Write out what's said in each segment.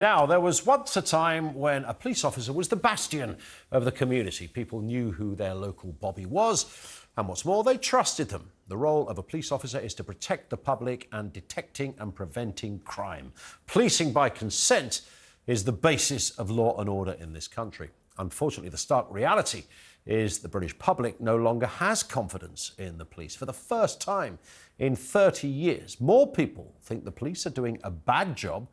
Now, there was once a time when a police officer was the bastion of the community. People knew who their local Bobby was, and what's more, they trusted them. The role of a police officer is to protect the public and detecting and preventing crime. Policing by consent is the basis of law and order in this country. Unfortunately, the stark reality is the British public no longer has confidence in the police. For the first time in 30 years, more people think the police are doing a bad job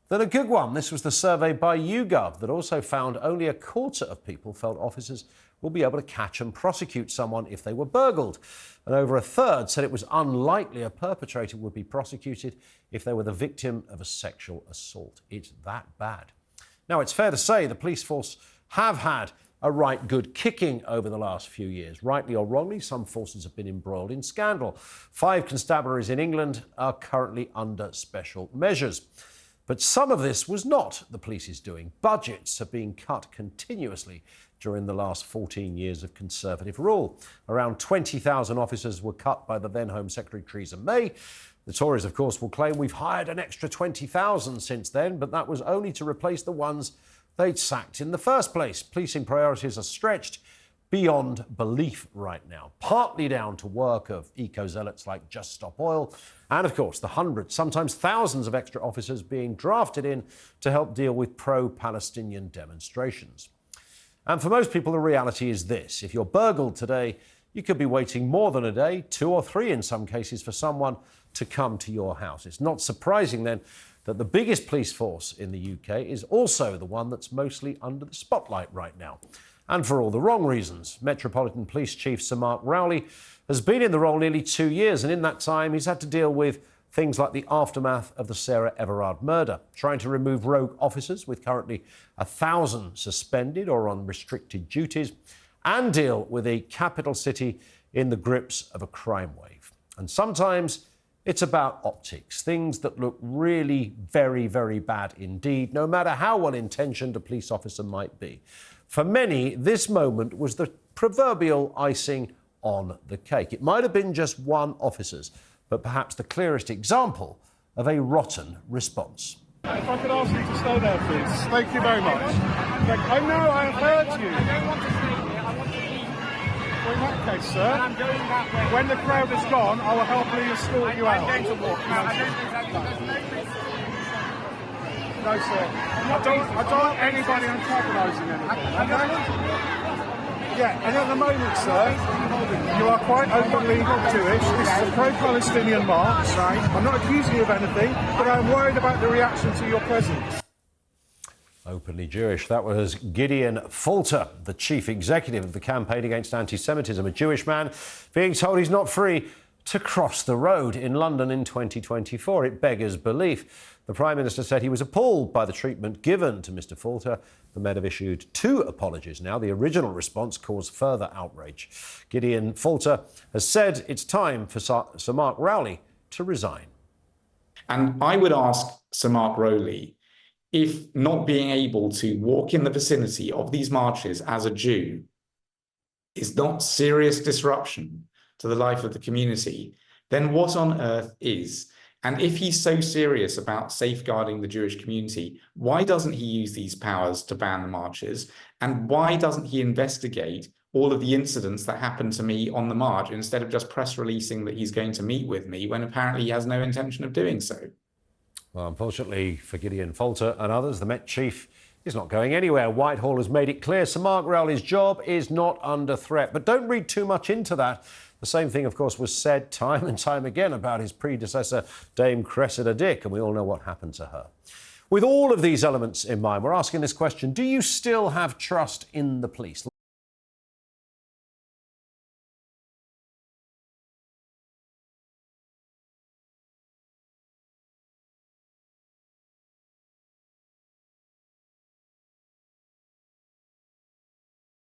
than a good one. This was the survey by YouGov that also found only a quarter of people felt officers will be able to catch and prosecute someone if they were burgled. And over a third said it was unlikely a perpetrator would be prosecuted if they were the victim of a sexual assault. It's that bad. Now, it's fair to say the police force have had a right good kicking over the last few years. Rightly or wrongly, some forces have been embroiled in scandal. 5 constabularies in England are currently under special measures. But some of this was not the police's doing. Budgets have been cut continuously during the last 14 years of Conservative rule. Around 20,000 officers were cut by the then Home Secretary Theresa May. The Tories, of course, will claim we've hired an extra 20,000 since then, but that was only to replace the ones they'd sacked in the first place. Policing priorities are stretched beyond belief right now, partly down to work of eco-zealots like Just Stop Oil, and of course the hundreds, sometimes thousands of extra officers being drafted in to help deal with pro-Palestinian demonstrations. And for most people, the reality is this: if you're burgled today, you could be waiting more than a day, 2 or 3 in some cases, for someone to come to your house. It's not surprising then that the biggest police force in the UK is also the one that's mostly under the spotlight right now. And for all the wrong reasons. Metropolitan Police Chief Sir Mark Rowley has been in the role nearly 2 years, and in that time he's had to deal with things like the aftermath of the Sarah Everard murder, trying to remove rogue officers with currently 1,000 suspended or on restricted duties, and deal with a capital city in the grips of a crime wave. And sometimes it's about optics, things that look really very, very bad indeed, no matter how well-intentioned a police officer might be. For many, this moment was the proverbial icing on the cake. It might have been just one officer's, but perhaps the clearest example of a rotten response. If I could ask you to stay there, please. Thank you very much. I know, I have heard you. I don't want to stay here. I want to leave. Well, in that case, sir, And I'm going that way. when the crowd is gone, I will happily escort you out. I'm going to walk. No, I don't think that. No, sir. I don't want anybody antagonising anything. Yeah, and at the moment, sir, you are quite openly Jewish. This is a pro-Palestinian march. Right. I'm not accusing you of anything, but I'm worried about the reaction to your presence. Openly Jewish. That was Gideon Falter, the chief executive of the Campaign Against Anti-Semitism, a Jewish man being told he's not free to cross the road in London in 2024. It beggars belief. The Prime Minister said he was appalled by the treatment given to Mr Falter. The Met have issued 2 apologies now. The original response caused further outrage. Gideon Falter has said it's time for Sir Mark Rowley to resign. And I would ask Sir Mark Rowley if not being able to walk in the vicinity of these marches as a Jew is not serious disruption to the life of the community, then what on earth is? And if he's so serious about safeguarding the Jewish community, why doesn't he use these powers to ban the marches? And why doesn't he investigate all of the incidents that happened to me on the march instead of just press releasing that he's going to meet with me when apparently he has no intention of doing so? Well, unfortunately for Gideon Falter and others, the Met chief is not going anywhere. Whitehall has made it clear Sir Mark Rowley's job is not under threat. But don't read too much into that. The same thing, of course, was said time and time again about his predecessor, Dame Cressida Dick, and we all know what happened to her. With all of these elements in mind, we're asking this question: do you still have trust in the police?